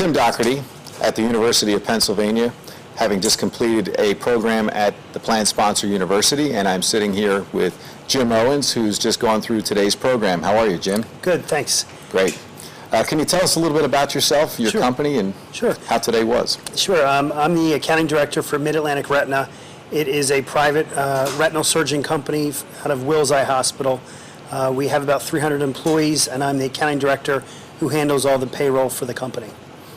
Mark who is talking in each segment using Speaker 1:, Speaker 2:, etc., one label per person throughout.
Speaker 1: Tim Dougherty at the University of Pennsylvania, having just completed a program at the plan sponsor university, and I'm sitting here with Jim Owens, who's just gone through today's program. How are you, Jim?
Speaker 2: Good, thanks.
Speaker 1: Great. Can you tell us a little bit about yourself, your company, and how today was?
Speaker 2: Sure. I'm the accounting director for Mid-Atlantic Retina. It is a private retinal surgeon company out of Wills Eye Hospital. We have about 300 employees, and I'm the accounting director who handles all the payroll for the company.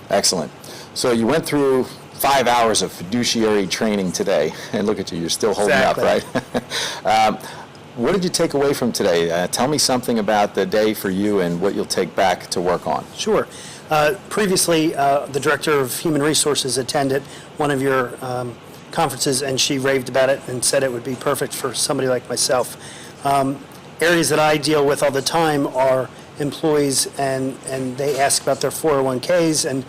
Speaker 1: Excellent. So you went through 5 hours of fiduciary training today, and look at you, you're still holding up, right? What did you take away from today? Tell me something about the day for you and what you'll take back to work on.
Speaker 2: Sure. Previously, the Director of Human Resources attended one of your conferences, and she raved about it and said it would be perfect for somebody like myself. Areas that I deal with all the time are employees, and they ask about their 401ks, and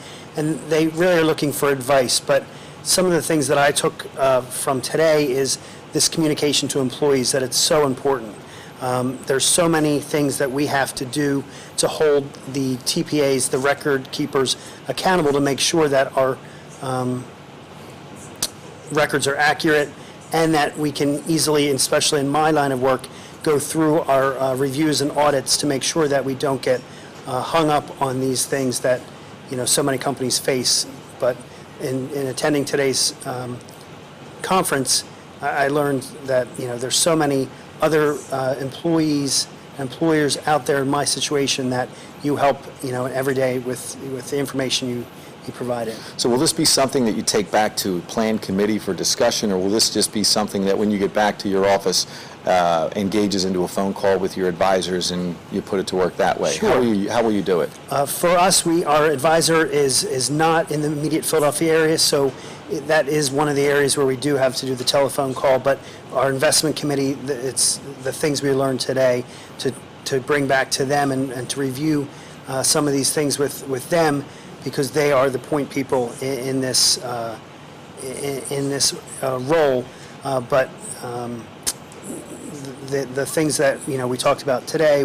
Speaker 2: they really are looking for advice. But some of the things that I took from today is this communication to employees, that it's so important. There's so many things that we have to do to hold the TPAs, the record keepers, accountable to make sure that our records are accurate, and that we can easily, especially in my line of work, go through our reviews and audits to make sure that we don't get hung up on these things that so many companies face. But in attending today's conference, I learned that there's so many other employers out there in my situation that you help every day with the information you provided.
Speaker 1: So will this be something that you take back to plan committee for discussion, or will this just be something that when you get back to your office engages into a phone call with your advisors and you put it to work that way?
Speaker 2: Sure.
Speaker 1: How will you do it?
Speaker 2: For us, our advisor is not in the immediate Philadelphia area, so that is one of the areas where we do have to do the telephone call. But our investment committee, it's the things we learned today to bring back to them and to review some of these things with them, because they are the point people in this role. But the things that we talked about today,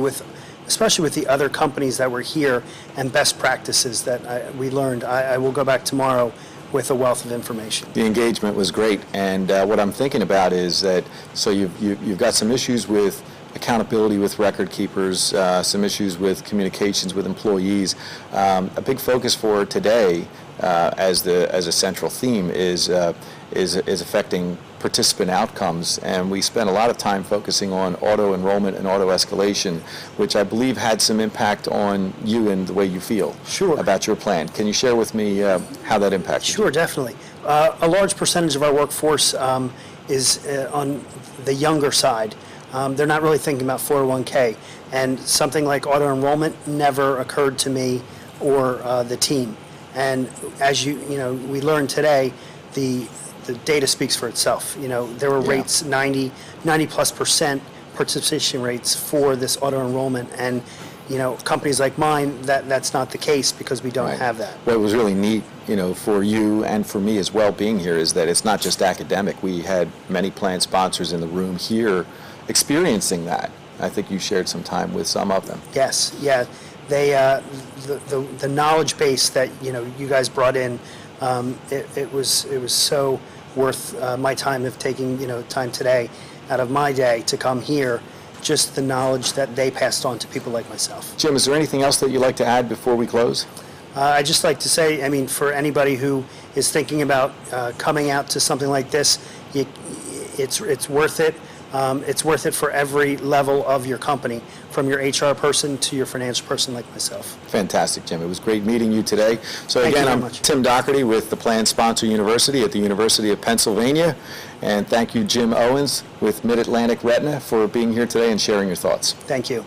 Speaker 2: especially with the other companies that were here, and best practices that we learned, I will go back tomorrow with a wealth of information.
Speaker 1: The engagement was great, and what I'm thinking about is that you've got some issues with accountability with record keepers, some issues with communications with employees. A big focus for today, as a central theme, is affecting participant outcomes, and we spent a lot of time focusing on auto enrollment and auto escalation, which I believe had some impact on you and the way you feel about your plan. Can you share with me how that impacted you?
Speaker 2: Sure, definitely. A large percentage of our workforce is on the younger side. They're not really thinking about 401k, and something like auto enrollment never occurred to me or the team. And as we learned today, the data speaks for itself. There were rates, 90+% participation rates for this auto enrollment, and companies like mine, that's not the case because we don't have that.
Speaker 1: What was really neat, for you and for me as well being here, is that it's not just academic. We had many plan sponsors in the room here experiencing that. I think you shared some time with some of them.
Speaker 2: Yes, yeah. They the knowledge base that you guys brought in, it was so worth my time of taking time today out of my day to come here. Just the knowledge that they passed on to people like myself.
Speaker 1: Jim, is there anything else that you'd like to add before we close?
Speaker 2: I'd just like to say, for anybody who is thinking about coming out to something like this, it's worth it. It's worth it for every level of your company, from your HR person to your financial person like myself.
Speaker 1: Fantastic, Jim. It was great meeting you today. So again, I'm Tim Dougherty with the Plan Sponsor University at the University of Pennsylvania. And thank you, Jim Owens with Mid-Atlantic Retina, for being here today and sharing your thoughts.
Speaker 2: Thank you.